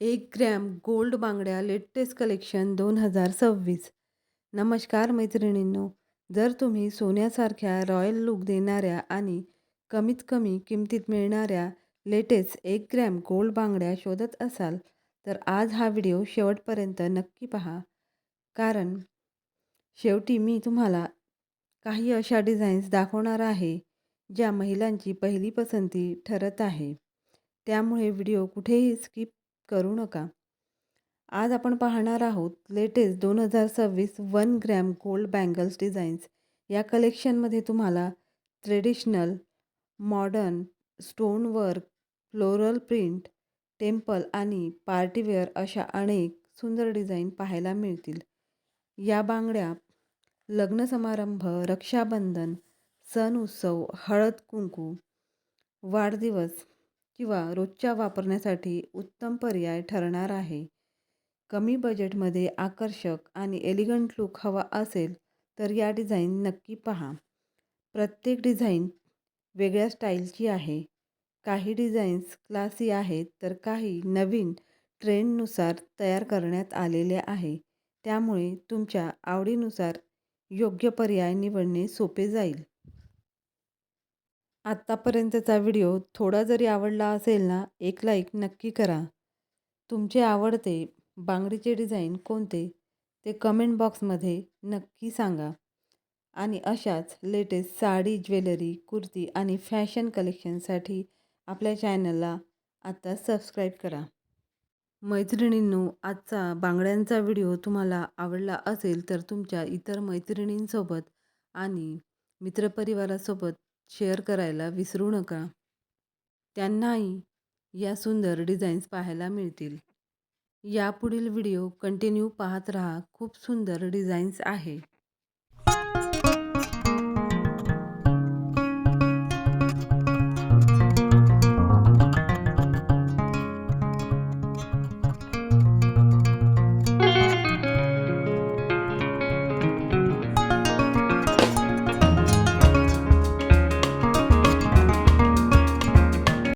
1 gram gold बांगड्या latest collection 2026. नमस्कार मैत्रिणींनो, जर तुम्ही सोन्यासारख्या रॉयल लूक देणाऱ्या आणि कमीत कमी किमतीत मिळणाऱ्या लेटेस्ट 1 ग्रॅम गोल्ड बांगड्या शोधत असाल तर आज हा व्हिडिओ शेवटपर्यंत नक्की पहा. कारण शेवटी मी तुम्हाला काही अशा डिझाईन्स दाखवणार आहे ज्या महिलांची पहिली पसंती ठरत आहे. त्यामुळे व्हिडिओ कुठेही स्किप करू नका. आज आपण पाहणार आहोत latest 2026 1 gram gold bangles designs. या कलेक्शनमध्ये तुम्हाला traditional, modern, stone work, floral print, temple आणि पार्टीवेअर अशा अनेक सुंदर डिझाईन पाहायला मिळतील. या बांगड्या लग्न समारंभ, रक्षाबंधन, सण उत्सव, हळद-कुंकू, वाढदिवस किंवा रोजच्या वापरण्यासाठी उत्तम पर्याय ठरणार आहे. कमी बजेटमध्ये आकर्षक आणि एलिगंट लूक हवा असेल तर या डिझाईन नक्की पहा. प्रत्येक डिझाईन वेगळ्या स्टाईलची आहे. काही डिझाईन्स क्लासी आहेत तर काही नवीन ट्रेंडनुसार तयार करण्यात आलेले आहे. त्यामुळे तुमच्या आवडीनुसार योग्य पर्याय निवडणे सोपे जाईल. आत्तापर्यंतचा व्हिडिओ थोडा जरी आवडला असेल ना, एक लाईक नक्की करा. तुमचे आवडते बांगडीचे डिझाईन कोणते ते कमेंट बॉक्समध्ये नक्की सांगा. आणि अशाच लेटेस्ट साडी, ज्वेलरी, कुर्ती आणि फॅशन कलेक्शनसाठी आपल्या चॅनलला आता सबस्क्राईब करा. मैत्रिणींनो, आजचा बांगड्यांचा व्हिडिओ तुम्हाला आवडला असेल तर तुमच्या इतर मैत्रिणींसोबत आणि मित्रपरिवारासोबत शेअर करायला विसरू नका. त्यांनाही या सुंदर डिझाईन्स पाहायला मिळतील. यापुढील व्हिडिओ कंटिन्यू पाहत राहा. खूप सुंदर डिझाईन्स आहे.